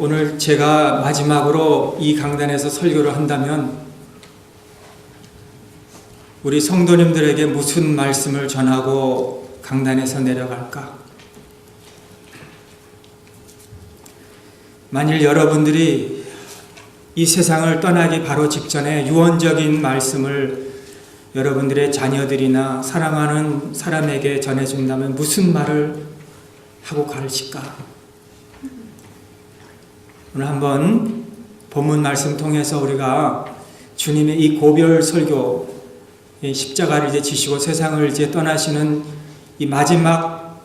오늘 제가 마지막으로 이 강단에서 설교를 한다면 우리 성도님들에게 무슨 말씀을 전하고 강단에서 내려갈까? 만일 여러분들이 이 세상을 떠나기 바로 직전에 유언적인 말씀을 여러분들의 자녀들이나 사랑하는 사람에게 전해준다면 무슨 말을 하고 가실까? 오늘 한번 본문 말씀 통해서 우리가 주님의 이 고별 설교, 십자가를 이제 지시고 세상을 이제 떠나시는 이 마지막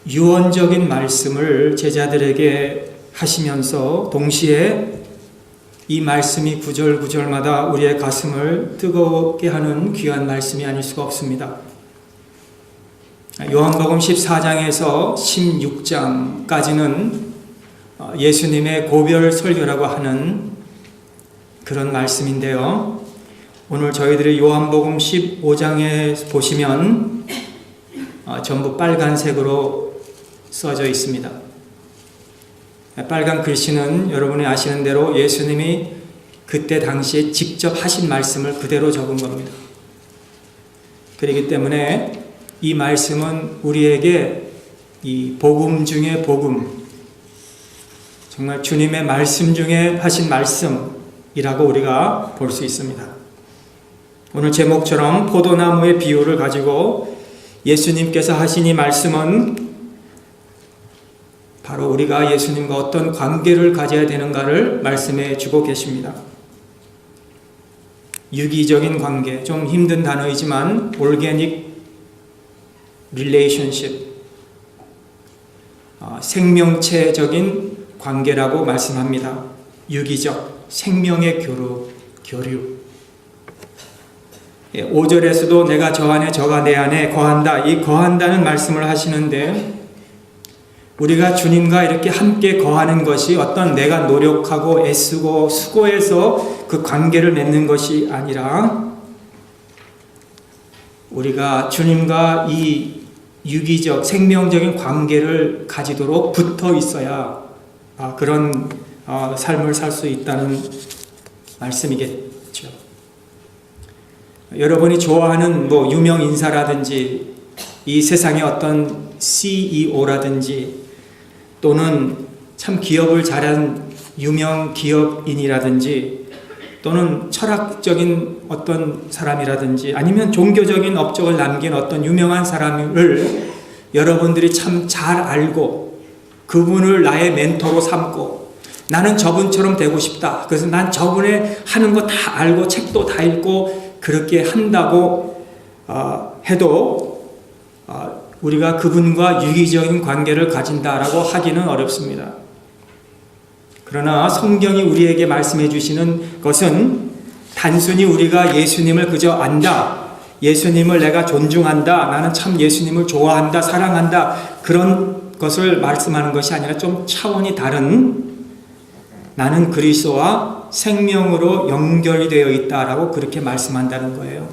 유언적인 말씀을 제자들에게 하시면서 동시에 이 말씀이 구절구절마다 우리의 가슴을 뜨겁게 하는 귀한 말씀이 아닐 수가 없습니다. 요한복음 14장에서 16장까지는 예수님의 고별 설교라고 하는 그런 말씀인데요. 오늘 저희들이 요한복음 15장에 보시면 전부 빨간색으로 써져 있습니다. 빨간 글씨는 여러분이 아시는 대로 예수님이 그때 당시에 직접 하신 말씀을 그대로 적은 겁니다. 그렇기 때문에 이 말씀은 우리에게 이 복음 중에 복음, 정말 주님의 말씀 중에 하신 말씀이라고 우리가 볼 수 있습니다. 오늘 제목처럼 포도나무의 비유를 가지고 예수님께서 하신 이 말씀은 바로 우리가 예수님과 어떤 관계를 가져야 되는가를 말씀해 주고 계십니다. 유기적인 관계, 좀 힘든 단어이지만 organic relationship, 생명체적인 관계라고 말씀합니다. 유기적, 생명의 교류. 5절에서도 내가 저 안에 저가 내 안에 거한다, 이 거한다는 말씀을 하시는데 우리가 주님과 이렇게 함께 거하는 것이 어떤 내가 노력하고 애쓰고 수고해서 그 관계를 맺는 것이 아니라 우리가 주님과 이 유기적, 생명적인 관계를 가지도록 붙어 있어야 그런 삶을 살 수 있다는 말씀이겠죠. 여러분이 좋아하는 유명 인사라든지 이 세상의 어떤 CEO라든지 또는 참 기업을 잘한 유명 기업인이라든지 또는 철학적인 어떤 사람이라든지 아니면 종교적인 업적을 남긴 어떤 유명한 사람을 여러분들이 참 잘 알고 그분을 나의 멘토로 삼고 나는 저분처럼 되고 싶다. 그래서 난 저분의 하는 거 다 알고 책도 다 읽고 그렇게 한다고 해도 우리가 그분과 유기적인 관계를 가진다라고 하기는 어렵습니다. 그러나 성경이 우리에게 말씀해 주시는 것은 단순히 우리가 예수님을 그저 안다, 예수님을 내가 존중한다, 나는 참 예수님을 좋아한다, 사랑한다 그런 것을 말씀하는 것이 아니라 좀 차원이 다른 나는 그리스도와 생명으로 연결이 되어 있다라고 그렇게 말씀한다는 거예요.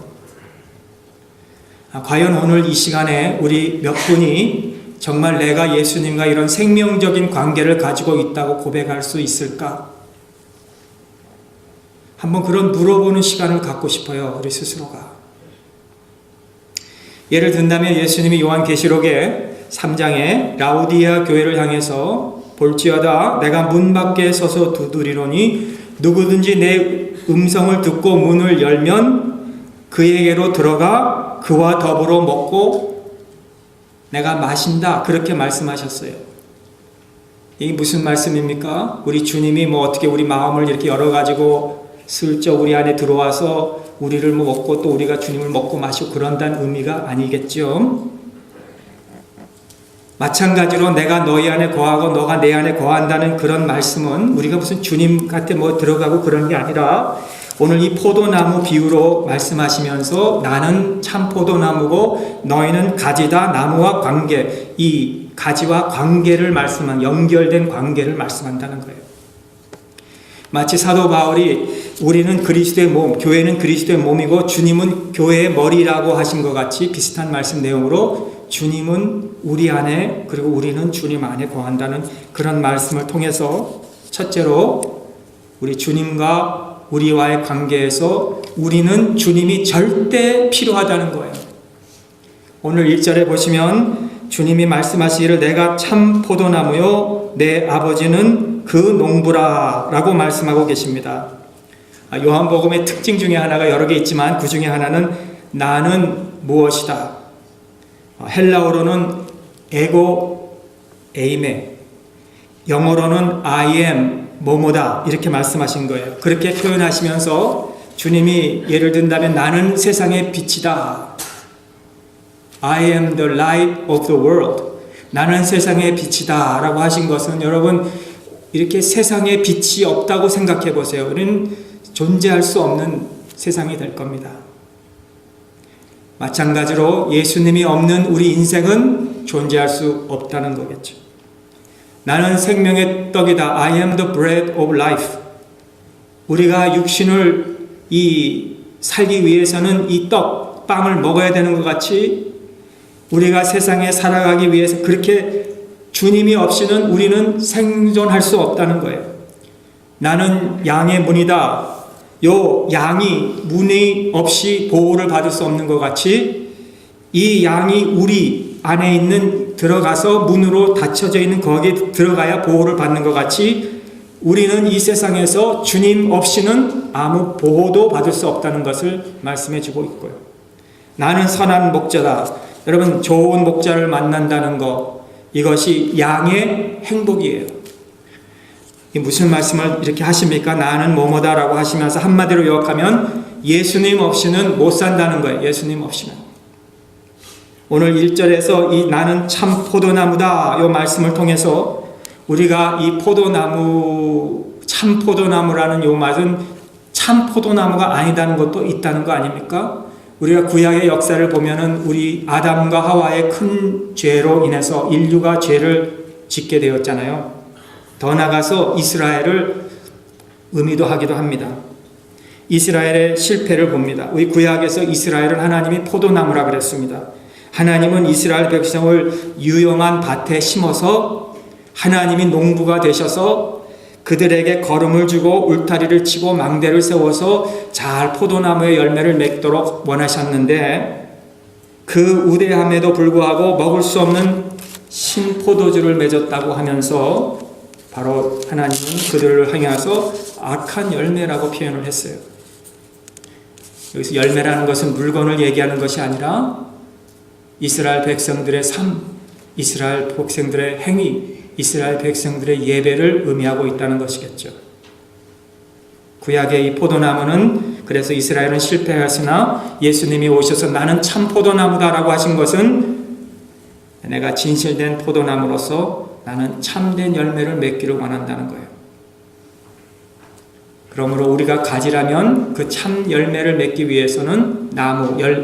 과연 오늘 이 시간에 우리 몇 분이 정말 내가 예수님과 이런 생명적인 관계를 가지고 있다고 고백할 수 있을까? 한번 그런 물어보는 시간을 갖고 싶어요. 우리 스스로가. 예를 든다면 예수님이 요한계시록에 3장에 라우디아 교회를 향해서 볼지어다 내가 문 밖에 서서 두드리노니 누구든지 내 음성을 듣고 문을 열면 그에게로 들어가 그와 더불어 먹고 내가 마신다 그렇게 말씀하셨어요. 이게 무슨 말씀입니까? 우리 주님이 어떻게 우리 마음을 이렇게 열어가지고 슬쩍 우리 안에 들어와서 우리를 먹고 또 우리가 주님을 먹고 마시고 그런다는 의미가 아니겠죠. 마찬가지로 내가 너희 안에 거하고 너가 내 안에 거한다는 그런 말씀은 우리가 무슨 주님한테 들어가고 그런 게 아니라 오늘 이 포도나무 비유로 말씀하시면서 나는 참 포도나무고 너희는 가지다, 나무와 관계, 이 가지와 관계를 연결된 관계를 말씀한다는 거예요. 마치 사도 바울이 우리는 그리스도의 몸, 교회는 그리스도의 몸이고 주님은 교회의 머리라고 하신 것 같이 비슷한 말씀 내용으로 주님은 우리 안에 그리고 우리는 주님 안에 거한다는 그런 말씀을 통해서 첫째로 우리 주님과 우리와의 관계에서 우리는 주님이 절대 필요하다는 거예요. 오늘 1절에 보시면 주님이 말씀하시기를 내가 참 포도나무요 내 아버지는 그 농부라 라고 말씀하고 계십니다. 요한복음의 특징 중에 하나가 여러 개 있지만 그 중에 하나는 나는 무엇이다. 헬라어로는 에고 에이메, 영어로는 I am 뭐뭐다 이렇게 말씀하신 거예요. 그렇게 표현하시면서 주님이 예를 든다면 나는 세상의 빛이다. I am the light of the world. 나는 세상의 빛이다 라고 하신 것은 여러분 이렇게 세상에 빛이 없다고 생각해 보세요. 우리는 존재할 수 없는 세상이 될 겁니다. 마찬가지로 예수님이 없는 우리 인생은 존재할 수 없다는 거겠죠. 나는 생명의 떡이다. I am the bread of life. 우리가 육신을 살기 위해서는 이 떡, 빵을 먹어야 되는 것 같이 우리가 세상에 살아가기 위해서 그렇게 주님이 없이는 우리는 생존할 수 없다는 거예요. 나는 양의 문이다. 요 양이 문이 없이 보호를 받을 수 없는 것 같이 이 양이 우리 안에 있는 들어가서 문으로 닫혀져 있는 거기에 들어가야 보호를 받는 것 같이 우리는 이 세상에서 주님 없이는 아무 보호도 받을 수 없다는 것을 말씀해 주고 있고요. 나는 선한 목자다. 여러분 좋은 목자를 만난다는 것 이것이 양의 행복이에요. 무슨 말씀을 이렇게 하십니까? 나는 뭐뭐다 라고 하시면서 한마디로 요약하면 예수님 없이는 못 산다는 거예요. 예수님 없이는. 오늘 1절에서 이 나는 참 포도나무다 이 말씀을 통해서 우리가 이 포도나무 참 포도나무라는 요 말은 참 포도나무가 아니다는 것도 있다는 거 아닙니까? 우리가 구약의 역사를 보면은 우리 아담과 하와의 큰 죄로 인해서 인류가 죄를 짓게 되었잖아요. 더 나아가서 이스라엘을 의미도 하기도 합니다. 이스라엘의 실패를 봅니다. 우리 구약에서 이스라엘은 하나님이 포도나무라 그랬습니다. 하나님은 이스라엘 백성을 유용한 밭에 심어서 하나님이 농부가 되셔서 그들에게 거름을 주고 울타리를 치고 망대를 세워서 잘 포도나무의 열매를 맺도록 원하셨는데 그 우대함에도 불구하고 먹을 수 없는 신포도주를 맺었다고 하면서 바로 하나님은 그들을 향해서 악한 열매라고 표현을 했어요. 여기서 열매라는 것은 물건을 얘기하는 것이 아니라 이스라엘 백성들의 삶, 이스라엘 백성들의 행위, 이스라엘 백성들의 예배를 의미하고 있다는 것이겠죠. 구약의 이 포도나무는 그래서 이스라엘은 실패했으나 예수님이 오셔서 나는 참 포도나무다라고 하신 것은 내가 진실된 포도나무로서 나는 참된 열매를 맺기를 원한다는 거예요. 그러므로 우리가 가지라면 그 참 열매를 맺기 위해서는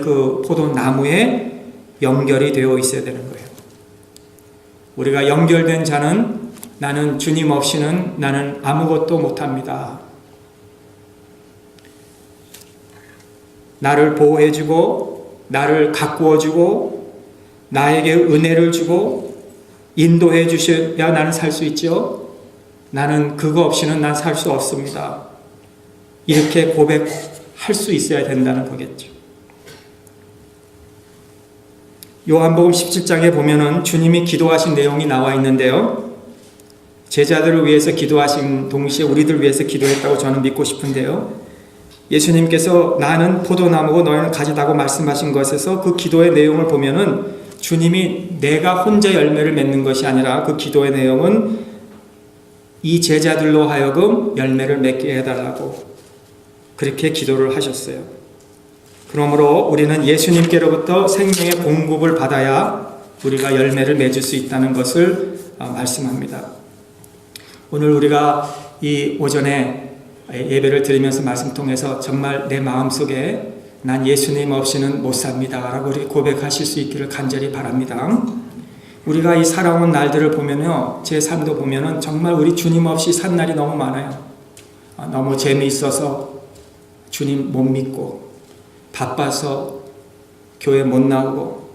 그 포도나무에 연결이 되어 있어야 되는 거예요. 우리가 연결된 자는 나는 주님 없이는 나는 아무것도 못합니다. 나를 보호해주고 나를 가꾸어주고 나에게 은혜를 주고 인도해 주셔야 나는 살 수 있죠. 나는 그거 없이는 난 살 수 없습니다. 이렇게 고백할 수 있어야 된다는 거겠죠. 요한복음 17장에 보면은 주님이 기도하신 내용이 나와 있는데요. 제자들을 위해서 기도하신 동시에 우리들 위해서 기도했다고 저는 믿고 싶은데요. 예수님께서 나는 포도나무고 너희는 가지다고 말씀하신 것에서 그 기도의 내용을 보면은 주님이 내가 혼자 열매를 맺는 것이 아니라 그 기도의 내용은 이 제자들로 하여금 열매를 맺게 해달라고 그렇게 기도를 하셨어요. 그러므로 우리는 예수님께로부터 생명의 공급을 받아야 우리가 열매를 맺을 수 있다는 것을 말씀합니다. 오늘 우리가 이 오전에 예배를 드리면서 말씀 통해서 정말 내 마음속에 난 예수님 없이는 못 삽니다 라고 우리 고백하실 수 있기를 간절히 바랍니다. 우리가 이 살아온 날들을 보면요, 제 삶도 보면은 정말 우리 주님 없이 산 날이 너무 많아요. 너무 재미있어서 주님 못 믿고, 바빠서 교회 못 나오고,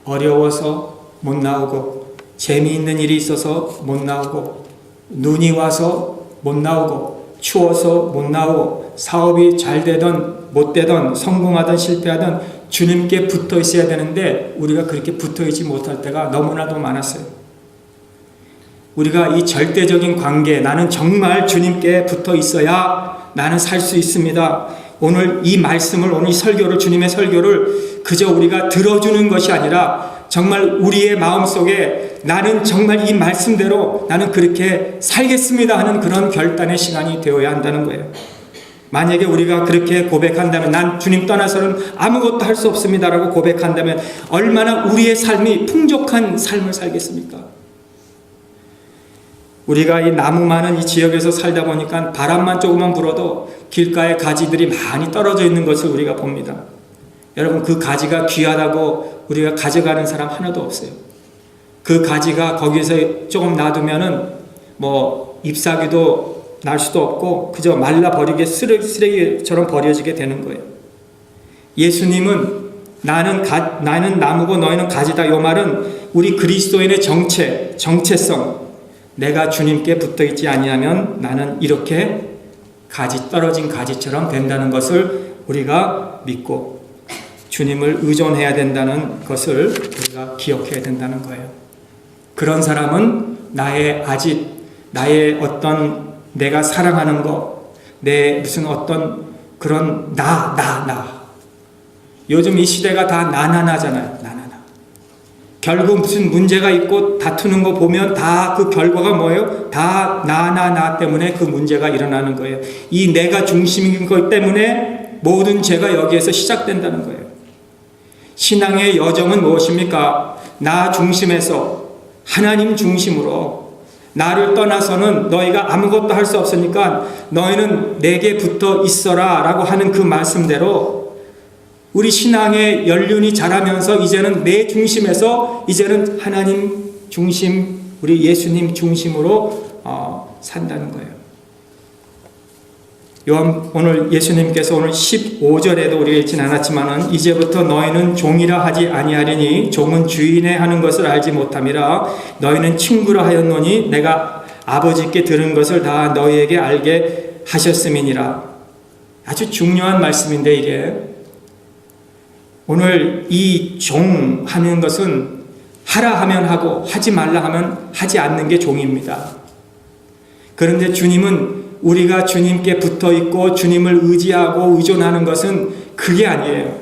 어려워서 못 나오고, 재미있는 일이 있어서 못 나오고, 눈이 와서 못 나오고 추워서 못 나오고 사업이 잘 되던 못 되던 성공하던 실패하던 주님께 붙어 있어야 되는데 우리가 그렇게 붙어 있지 못할 때가 너무나도 많았어요. 우리가 이 절대적인 관계, 나는 정말 주님께 붙어 있어야 나는 살 수 있습니다. 오늘 이 말씀을, 오늘 이 설교를, 주님의 설교를 그저 우리가 들어주는 것이 아니라 정말 우리의 마음속에 나는 정말 이 말씀대로 나는 그렇게 살겠습니다 하는 그런 결단의 시간이 되어야 한다는 거예요. 만약에 우리가 그렇게 고백한다면, 난 주님 떠나서는 아무것도 할 수 없습니다라고 고백한다면 얼마나 우리의 삶이 풍족한 삶을 살겠습니까? 우리가 이 나무 많은 이 지역에서 살다 보니까 바람만 조금만 불어도 길가에 가지들이 많이 떨어져 있는 것을 우리가 봅니다. 여러분, 그 가지가 귀하다고 우리가 가져가는 사람 하나도 없어요. 그 가지가 거기서 조금 놔두면은 뭐 잎사귀도 날 수도 없고 그저 말라버리게 쓰레기처럼 버려지게 되는 거예요. 예수님은 나는 나무고 너희는 가지다, 이 말은 우리 그리스도인의 정체성, 내가 주님께 붙어있지 아니하면 나는 이렇게 떨어진 가지처럼 된다는 것을 우리가 믿고 주님을 의존해야 된다는 것을 우리가 기억해야 된다는 거예요. 그런 사람은 나의 어떤 내가 사랑하는 것, 내 무슨 어떤 그런 요즘 이 시대가 다 나잖아요. 결국 무슨 문제가 있고 다투는 거 보면 다 그 결과가 뭐예요? 다 나 때문에 그 문제가 일어나는 거예요. 이 내가 중심인 것 때문에 모든 죄가 여기에서 시작된다는 거예요. 신앙의 여정은 무엇입니까? 나 중심에서 하나님 중심으로, 나를 떠나서는 너희가 아무것도 할 수 없으니까 너희는 내게 붙어 있어라 라고 하는 그 말씀대로 우리 신앙의 연륜이 자라면서 이제는 내 중심에서 이제는 하나님 중심, 우리 예수님 중심으로 산다는 거예요. 오늘 예수님께서 오늘 15절에도 우리가 읽진 않았지만은 이제부터 너희는 종이라 하지 아니하리니 종은 주인의 하는 것을 알지 못함이라 너희는 친구라 하였노니 내가 아버지께 들은 것을 다 너희에게 알게 하셨음이니라. 아주 중요한 말씀인데 이게 오늘 이 종 하는 것은 하라 하면 하고 하지 말라 하면 하지 않는 게 종입니다. 그런데 주님은 우리가 주님께 붙어 있고 주님을 의지하고 의존하는 것은 그게 아니에요.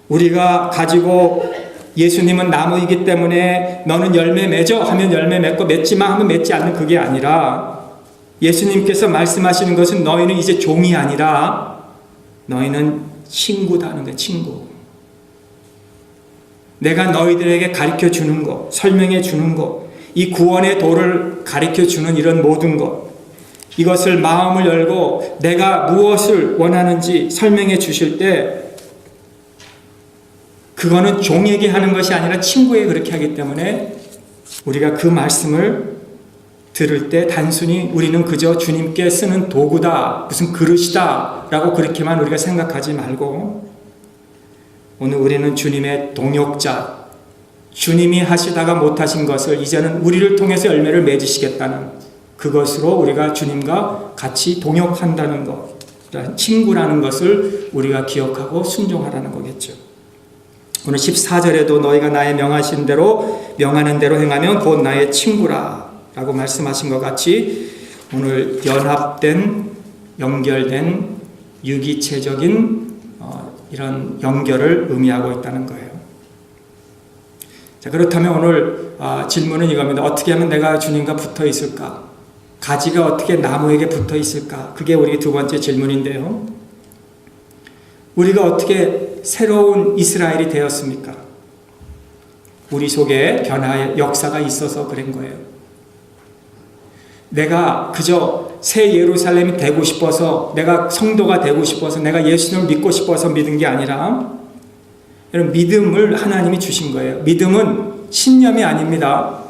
우리가 가지고 예수님은 나무이기 때문에 너는 열매 맺어 하면 열매 맺고 맺지 마 하면 맺지 않는 그게 아니라 예수님께서 말씀하시는 것은 너희는 이제 종이 아니라 너희는 친구다 하는 거예요. 친구. 내가 너희들에게 가르쳐 주는 것, 설명해 주는 것, 이 구원의 도를 가르쳐 주는 이런 모든 것, 이것을 마음을 열고 내가 무엇을 원하는지 설명해 주실 때 그거는 종에게 하는 것이 아니라 친구에게 그렇게 하기 때문에 우리가 그 말씀을 들을 때 단순히 우리는 그저 주님께 쓰는 도구다, 무슨 그릇이다 라고 그렇게만 우리가 생각하지 말고 오늘 우리는 주님의 동역자, 주님이 하시다가 못하신 것을 이제는 우리를 통해서 열매를 맺으시겠다는 그것으로 우리가 주님과 같이 동역한다는 것, 친구라는 것을 우리가 기억하고 순종하라는 거겠죠. 오늘 14절에도 너희가 나의 명하는 대로 행하면 곧 나의 친구라 라고 말씀하신 것 같이 오늘 연결된 유기체적인 이런 연결을 의미하고 있다는 거예요. 자, 그렇다면 오늘 질문은 이겁니다. 어떻게 하면 내가 주님과 붙어 있을까? 가지가 어떻게 나무에게 붙어 있을까? 그게 우리 두 번째 질문인데요. 우리가 어떻게 새로운 이스라엘이 되었습니까? 우리 속에 변화의 역사가 있어서 그런 거예요. 내가 그저 새 예루살렘이 되고 싶어서, 내가 성도가 되고 싶어서, 내가 예수님을 믿고 싶어서 믿은 게 아니라 여러분, 믿음을 하나님이 주신 거예요. 믿음은 신념이 아닙니다.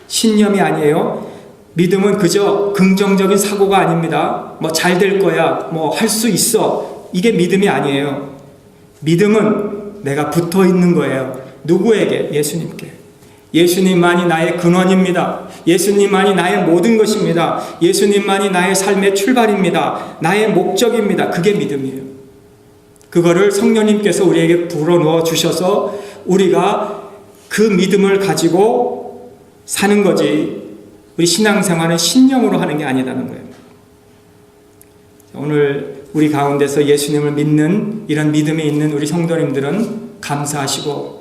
신념이 아니에요. 믿음은 그저 긍정적인 사고가 아닙니다. 뭐 잘 될 거야, 뭐 할 수 있어, 이게 믿음이 아니에요. 믿음은 내가 붙어 있는 거예요. 누구에게? 예수님께. 예수님만이 나의 근원입니다. 예수님만이 나의 모든 것입니다. 예수님만이 나의 삶의 출발입니다. 나의 목적입니다. 그게 믿음이에요. 그거를 성령님께서 우리에게 불어넣어 주셔서 우리가 그 믿음을 가지고 사는 거지, 우리 신앙생활은 신념으로 하는 게 아니라는 거예요. 오늘 우리 가운데서 예수님을 믿는 이런 믿음이 있는 우리 성도님들은 감사하시고,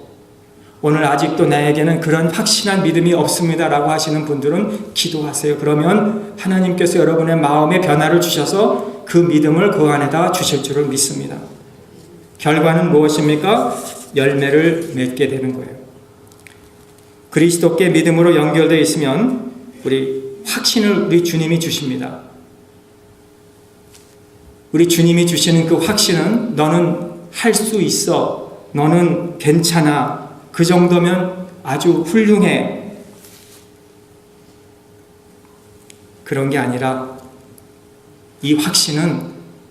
오늘 아직도 나에게는 그런 확신한 믿음이 없습니다 라고 하시는 분들은 기도하세요. 그러면 하나님께서 여러분의 마음에 변화를 주셔서 그 믿음을 그 안에다 주실 줄을 믿습니다. 결과는 무엇입니까? 열매를 맺게 되는 거예요. 그리스도께 믿음으로 연결되어 있으면 우리 확신을 우리 주님이 주십니다. 우리 주님이 주시는 그 확신은 너는 할 수 있어, 너는 괜찮아, 그 정도면 아주 훌륭해, 그런 게 아니라 이 확신은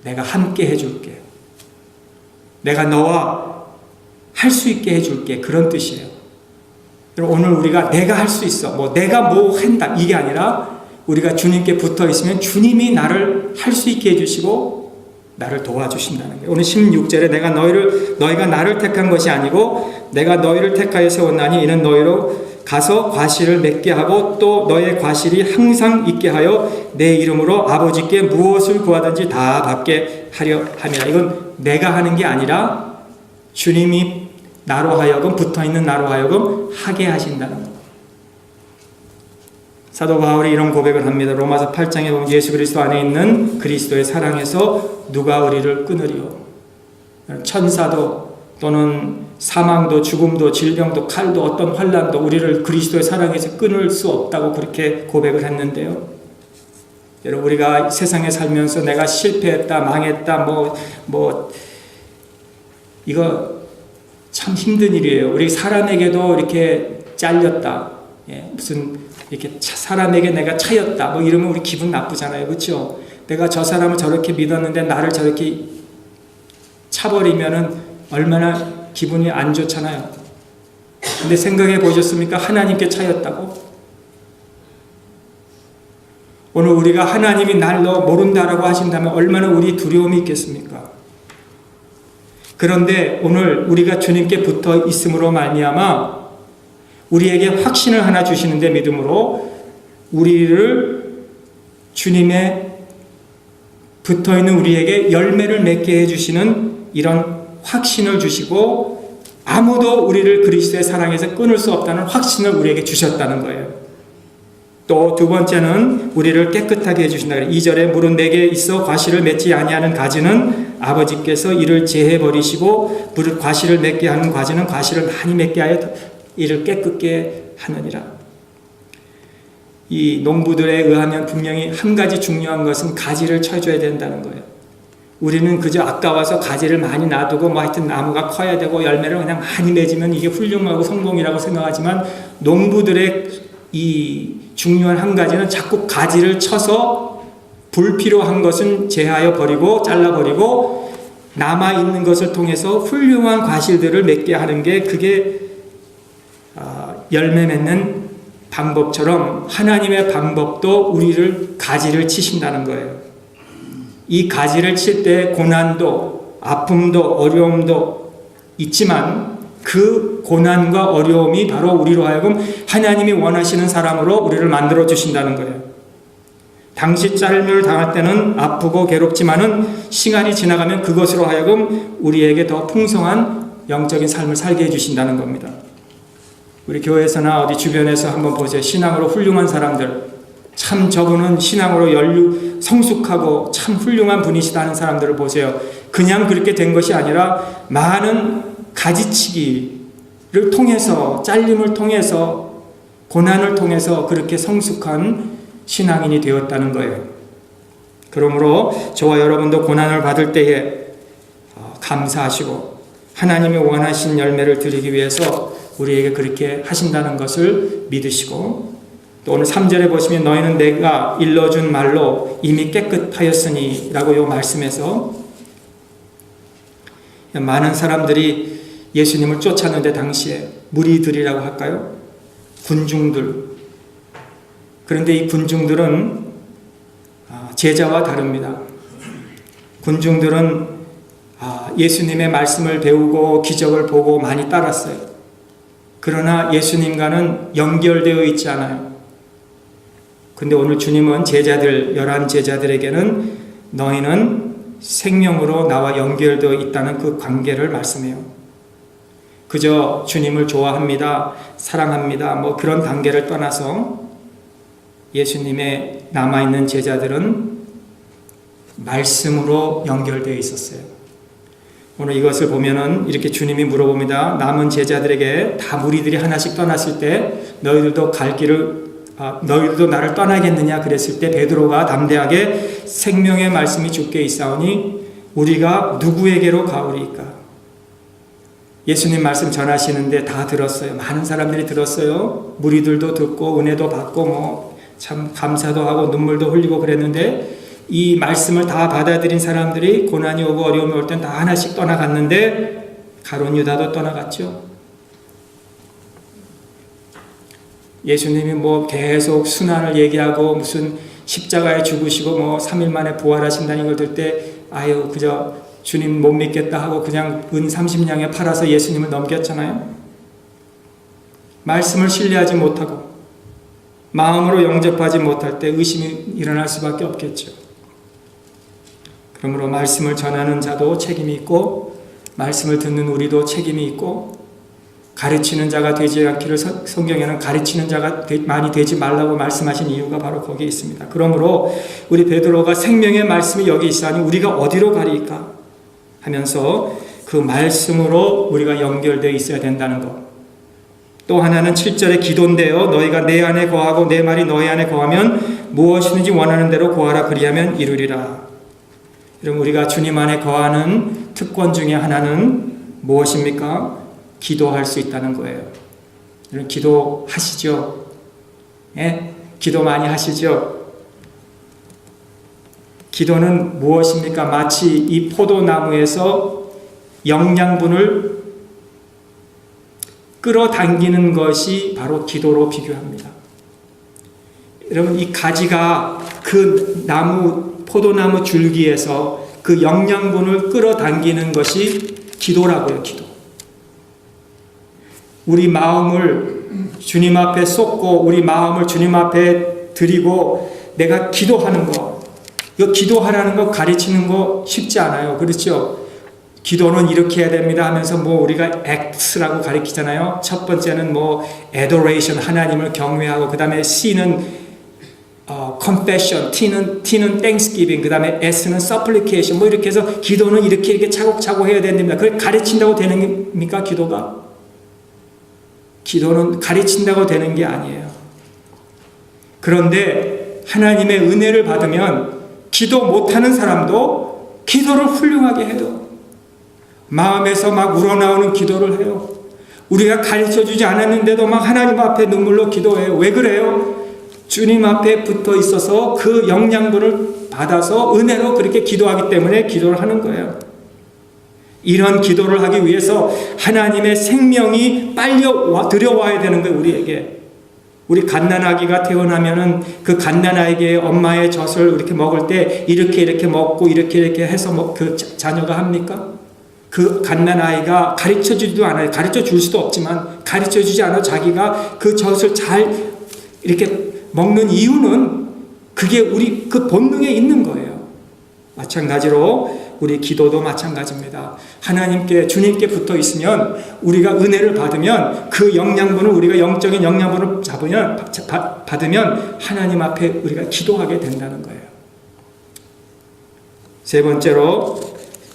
내가 함께 해줄게, 내가 너와 할 수 있게 해줄게, 그런 뜻이에요. 오늘 우리가 내가 할 수 있어, 내가 뭐 한다, 이게 아니라 우리가 주님께 붙어 있으면 주님이 나를 할 수 있게 해주시고 나를 도와주신다는 거예요. 오늘 16절에 내가 너희가 나를 택한 것이 아니고 내가 너희를 택하여 세웠나니 이는 너희로 가서 과실을 맺게 하고 또 너의 과실이 항상 있게 하여 내 이름으로 아버지께 무엇을 구하든지 다 받게 하려 함이라. 이건 내가 하는 게 아니라 주님이 나로 하여금, 붙어있는 나로 하여금 하게 하신다는 거예요. 사도 바울이 이런 고백을 합니다. 로마서 8장에 보면 예수 그리스도 안에 있는 그리스도의 사랑에서 누가 우리를 끊으리요. 천사도 또는 사망도 죽음도 질병도 칼도 어떤 환난도 우리를 그리스도의 사랑에서 끊을 수 없다고 그렇게 고백을 했는데요. 여러분, 우리가 세상에 살면서 내가 실패했다, 망했다, 이거 참 힘든 일이에요. 우리 사람에게도 이렇게 잘렸다, 무슨 이렇게 사람에게 내가 차였다, 이러면 우리 기분 나쁘잖아요. 그렇죠? 내가 저 사람을 저렇게 믿었는데 나를 저렇게 차버리면은 얼마나 기분이 안 좋잖아요. 근데 생각해 보셨습니까? 하나님께 차였다고? 오늘 우리가 하나님이 날 너 모른다라고 하신다면 얼마나 우리 두려움이 있겠습니까? 그런데 오늘 우리가 주님께 붙어 있음으로 말미암아 우리에게 확신을 하나 주시는데, 믿음으로 우리를 주님의 붙어있는 우리에게 열매를 맺게 해주시는 이런 확신을 주시고 아무도 우리를 그리스도의 사랑에서 끊을 수 없다는 확신을 우리에게 주셨다는 거예요. 또 두 번째는 우리를 깨끗하게 해주신다. 2절에 물은 내게 있어 과실을 맺지 아니하는 가지는 아버지께서 이를 제해버리시고 과실을 맺게 하는 가지는 과실을 많이 맺게 하여 이를 깨끗게 하느니라. 이 농부들에 의하면 분명히 한 가지 중요한 것은 가지를 쳐줘야 된다는 거예요. 우리는 그저 아까워서 가지를 많이 놔두고 하여튼 나무가 커야 되고 열매를 그냥 많이 맺으면 이게 훌륭하고 성공이라고 생각하지만, 농부들의 이 중요한 한 가지는 자꾸 가지를 쳐서 불필요한 것은 제하여 버리고 잘라버리고 남아있는 것을 통해서 훌륭한 과실들을 맺게 하는 게, 그게 열매 맺는 방법처럼 하나님의 방법도 우리를 가지를 치신다는 거예요. 이 가지를 칠 때 고난도, 아픔도, 어려움도 있지만 그 고난과 어려움이 바로 우리로 하여금 하나님이 원하시는 사람으로 우리를 만들어 주신다는 거예요. 당시 짤면을 당할 때는 아프고 괴롭지만은 시간이 지나가면 그것으로 하여금 우리에게 더 풍성한 영적인 삶을 살게 해주신다는 겁니다. 우리 교회에서나 어디 주변에서 한번 보세요. 신앙으로 훌륭한 사람들, 참 저분은 신앙으로 성숙하고 참 훌륭한 분이시다 하는 사람들을 보세요. 그냥 그렇게 된 것이 아니라 많은 가지치기를 통해서, 잘림을 통해서, 고난을 통해서 그렇게 성숙한 신앙인이 되었다는 거예요. 그러므로 저와 여러분도 고난을 받을 때에 감사하시고 하나님이 원하신 열매를 드리기 위해서 우리에게 그렇게 하신다는 것을 믿으시고, 또 오늘 3절에 보시면 너희는 내가 일러준 말로 이미 깨끗하였으니 라고 이 말씀에서 많은 사람들이 예수님을 쫓았는데 당시에 무리들이라고 할까요? 군중들. 그런데 이 군중들은 제자와 다릅니다. 군중들은 예수님의 말씀을 배우고 기적을 보고 많이 따랐어요. 그러나 예수님과는 연결되어 있지 않아요. 근데 오늘 주님은 제자들, 11 제자들에게는 너희는 생명으로 나와 연결되어 있다는 그 관계를 말씀해요. 그저 주님을 좋아합니다, 사랑합니다, 뭐 그런 단계를 떠나서 예수님의 남아있는 제자들은 말씀으로 연결되어 있었어요. 오늘 이것을 보면은 이렇게 주님이 물어봅니다. 남은 제자들에게 다 무리들이 하나씩 떠났을 때 너희들도 너희들도 나를 떠나겠느냐 그랬을 때 베드로가 담대하게 생명의 말씀이 주께 있사오니 우리가 누구에게로 가오리이까? 예수님 말씀 전하시는데 다 들었어요. 많은 사람들이 들었어요. 무리들도 듣고 은혜도 받고 뭐 참 감사도 하고 눈물도 흘리고 그랬는데 이 말씀을 다 받아들인 사람들이 고난이 오고 어려움이 올 땐 다 하나씩 떠나갔는데 가룟 유다도 떠나갔죠. 예수님이 뭐 계속 순환을 얘기하고 무슨 십자가에 죽으시고 뭐 3일 만에 부활하신다는 걸 들 때 아유 그저 주님 못 믿겠다 하고 그냥 은 30냥에 팔아서 예수님을 넘겼잖아요. 말씀을 신뢰하지 못하고 마음으로 영접하지 못할 때 의심이 일어날 수밖에 없겠죠. 그러므로 말씀을 전하는 자도 책임이 있고 말씀을 듣는 우리도 책임이 있고 가르치는 자가 되지 않기를 성경에는 가르치는 자가 많이 되지 말라고 말씀하신 이유가 바로 거기에 있습니다. 그러므로 우리 베드로가 생명의 말씀이 여기 있으니 우리가 어디로 가리까 하면서 그 말씀으로 우리가 연결되어 있어야 된다는 것. 또 하나는 7절의 기도인데요. 너희가 내 안에 거하고 내 말이 너희 안에 거하면 무엇이든지 원하는 대로 구하라 그리하면 이루리라. 여러분 우리가 주님 안에 거하는 특권 중에 하나는 무엇입니까? 기도할 수 있다는 거예요. 여러분 기도하시죠? 예? 기도 많이 하시죠? 기도는 무엇입니까? 마치 이 포도나무에서 영양분을 끌어당기는 것이 바로 기도로 비교합니다. 여러분 이 가지가 그 포도나무 줄기에서 그 영양분을 끌어당기는 것이 기도라고요. 기도. 우리 마음을 주님 앞에 쏟고 우리 마음을 주님 앞에 드리고 내가 기도하는 거, 이거 기도하라는 거 가르치는 거 쉽지 않아요. 그렇죠? 기도는 이렇게 해야 됩니다 하면서 뭐 우리가 acts라고 가르치잖아요. 첫 번째는 뭐 adoration, 하나님을 경외하고, 그 다음에 C는 confession, T는 thanksgiving, 그 다음에 S는 supplication, 뭐 이렇게 해서 기도는 이렇게 차곡차곡 해야 됩니다. 그걸 가르친다고 되는 겁니까? 기도는 가르친다고 되는 게 아니에요. 그런데 하나님의 은혜를 받으면 기도 못하는 사람도 기도를 훌륭하게 해도 마음에서 막 우러나오는 기도를 해요. 우리가 가르쳐주지 않았는데도 막 하나님 앞에 눈물로 기도해요. 왜 그래요? 주님 앞에 붙어 있어서 그 영양분을 받아서 은혜로 그렇게 기도하기 때문에 기도를 하는 거예요. 이런 기도를 하기 위해서 하나님의 생명이 빨리 들여와야 되는 거예요. 우리에게. 우리 갓난아기가 태어나면은 그 갓난아기의 엄마의 젖을 이렇게 먹을 때 이렇게 먹고 이렇게 해서 그 자녀가 합니까? 그 갓난아이가 가르쳐주지도 않아요. 가르쳐줄 수도 없지만 가르쳐주지 않아 자기가 그 젖을 잘 이렇게 먹는 이유는 그게 우리 그 본능에 있는 거예요. 마찬가지로 우리 기도도 마찬가지입니다. 하나님께, 주님께 붙어 있으면 우리가 은혜를 받으면 그 영양분을, 우리가 영적인 영양분을 받으면 하나님 앞에 우리가 기도하게 된다는 거예요. 세 번째로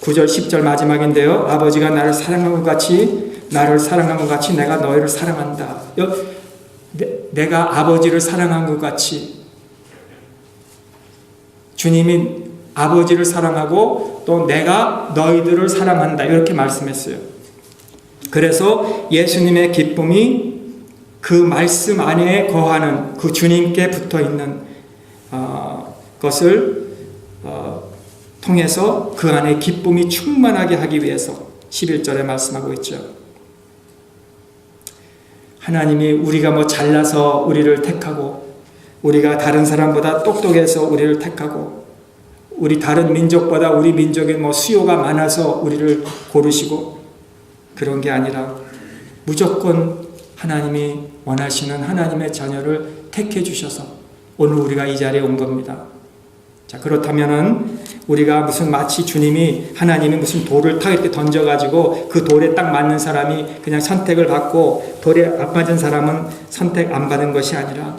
9절 10절 마지막인데요. 아버지가 나를 사랑한 것 같이 내가 너희를 사랑한다. 내가 아버지를 사랑한 것 같이 주님이 아버지를 사랑하고 또 내가 너희들을 사랑한다 이렇게 말씀했어요. 그래서 예수님의 기쁨이 그 말씀 안에 거하는 그 주님께 붙어있는 것을 통해서 그 안에 기쁨이 충만하게 하기 위해서 11절에 말씀하고 있죠. 하나님이 우리가 뭐 잘나서 우리를 택하고, 우리가 다른 사람보다 똑똑해서 우리를 택하고, 우리 다른 민족보다 우리 민족의 뭐 수요가 많아서 우리를 고르시고, 그런 게 아니라 무조건 하나님이 원하시는 하나님의 자녀를 택해 주셔서 오늘 우리가 이 자리에 온 겁니다. 자, 그렇다면은 우리가 마치 주님이, 하나님이 무슨 돌을 탁 이렇게 던져가지고 그 돌에 딱 맞는 사람이 그냥 선택을 받고 돌에 안 맞은 사람은 선택 안 받은 것이 아니라,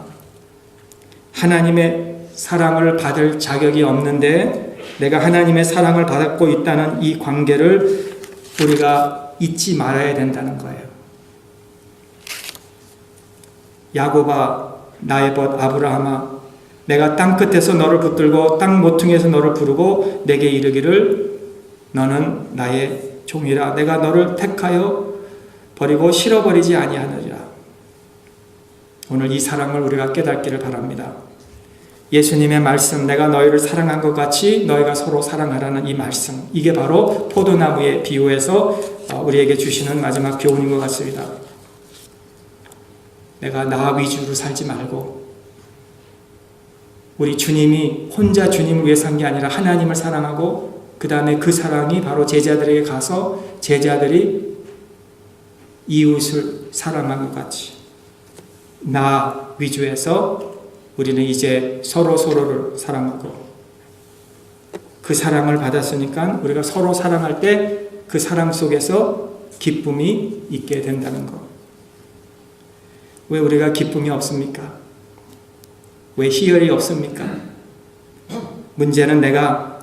하나님의 사랑을 받을 자격이 없는데 내가 하나님의 사랑을 받고 있다는 이 관계를 우리가 잊지 말아야 된다는 거예요. 야곱아, 나의 벗 아브라함아, 내가 땅 끝에서 너를 붙들고 땅 모퉁이에서 너를 부르고 내게 이르기를 너는 나의 종이라. 내가 너를 택하여 버리고 실어버리지 아니하느니라. 오늘 이 사랑을 우리가 깨닫기를 바랍니다. 예수님의 말씀, 내가 너희를 사랑한 것 같이 너희가 서로 사랑하라는 이 말씀, 이게 바로 포도나무에 비유해서 우리에게 주시는 마지막 교훈인 것 같습니다. 내가 나 위주로 살지 말고, 우리 주님이 혼자 주님을 위해 산 게 아니라 하나님을 사랑하고, 그 다음에 그 사랑이 바로 제자들에게 가서 제자들이 이웃을 사랑한 것 같이 나 위주에서 우리는 이제 서로를 사랑하고, 그 사랑을 받았으니까 우리가 서로 사랑할 때 그 사랑 속에서 기쁨이 있게 된다는 것. 왜 우리가 기쁨이 없습니까? 왜 희열이 없습니까? 문제는 내가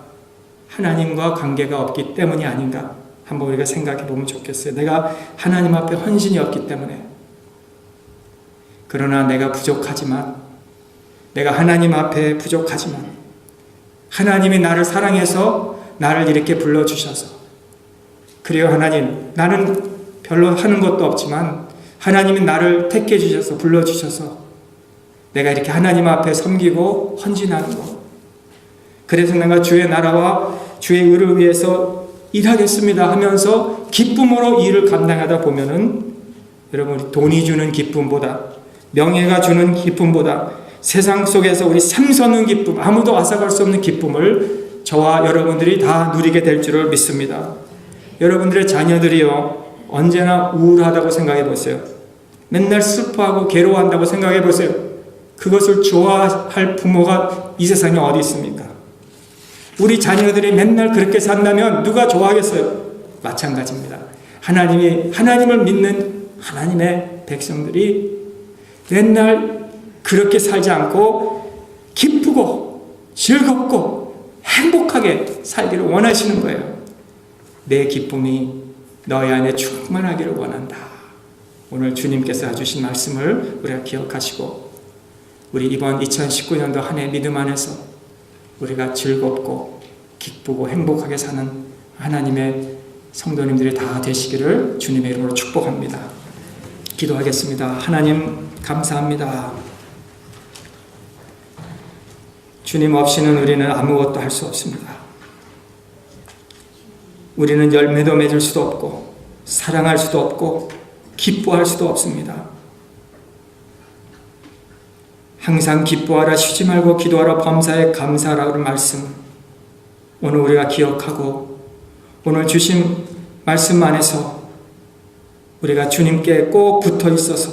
하나님과 관계가 없기 때문이 아닌가? 한번 우리가 생각해 보면 좋겠어요. 내가 하나님 앞에 헌신이 없기 때문에. 그러나 내가 부족하지만, 내가 하나님 앞에 부족하지만 하나님이 나를 사랑해서 나를 이렇게 불러주셔서, 그래요 하나님, 나는 별로 하는 것도 없지만 하나님이 나를 택해 주셔서 불러주셔서 내가 이렇게 하나님 앞에 섬기고 헌신하는 것, 그래서 내가 주의 나라와 주의 의를 위해서 일하겠습니다 하면서 기쁨으로 일을 감당하다 보면은, 여러분, 우리 돈이 주는 기쁨보다, 명예가 주는 기쁨보다, 세상 속에서 우리 샘솟는 기쁨, 아무도 앗아갈 수 없는 기쁨을 저와 여러분들이 다 누리게 될 줄을 믿습니다. 여러분들의 자녀들이요, 언제나 우울하다고 생각해 보세요. 맨날 슬퍼하고 괴로워한다고 생각해 보세요. 그것을 좋아할 부모가 이 세상에 어디 있습니까? 우리 자녀들이 맨날 그렇게 산다면 누가 좋아하겠어요? 마찬가지입니다. 하나님을 믿는 하나님의 백성들이 맨날 그렇게 살지 않고 기쁘고 즐겁고 행복하게 살기를 원하시는 거예요. 내 기쁨이 너희 안에 충만하기를 원한다. 오늘 주님께서 주신 말씀을 우리가 기억하시고, 우리 이번 2019년도 한 해 믿음 안에서 우리가 즐겁고 기쁘고 행복하게 사는 하나님의 성도님들이 다 되시기를 주님의 이름으로 축복합니다. 기도하겠습니다. 하나님 감사합니다. 주님 없이는 우리는 아무것도 할 수 없습니다. 우리는 열매도 맺을 수도 없고 사랑할 수도 없고 기뻐할 수도 없습니다. 항상 기뻐하라, 쉬지 말고 기도하라, 범사에 감사하라는 말씀, 오늘 우리가 기억하고 오늘 주신 말씀 안에서 우리가 주님께 꼭 붙어 있어서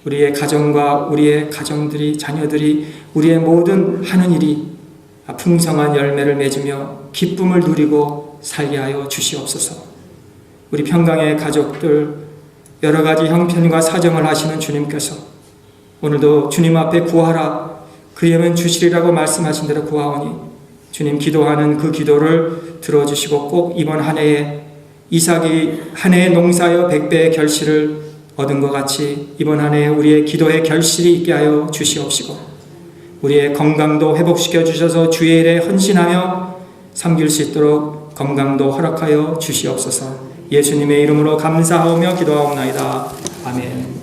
우리의 가정과 우리의 가정들이, 자녀들이, 우리의 모든 하는 일이 풍성한 열매를 맺으며 기쁨을 누리고 살게 하여 주시옵소서. 우리 평강의 가족들, 여러 가지 형편과 사정을 하시는 주님께서 오늘도 주님 앞에 구하라, 그리하면 주시리라고 말씀하신 대로 구하오니 주님, 기도하는 그 기도를 들어주시고 꼭 이번 한 해에 이삭이 한 해의 농사여 100배의 결실을 얻은 것 같이 이번 한 해에 우리의 기도의 결실이 있게 하여 주시옵시고, 우리의 건강도 회복시켜 주셔서 주의 일에 헌신하며 섬길 수 있도록 건강도 허락하여 주시옵소서. 예수님의 이름으로 감사하며 기도하옵나이다. 아멘.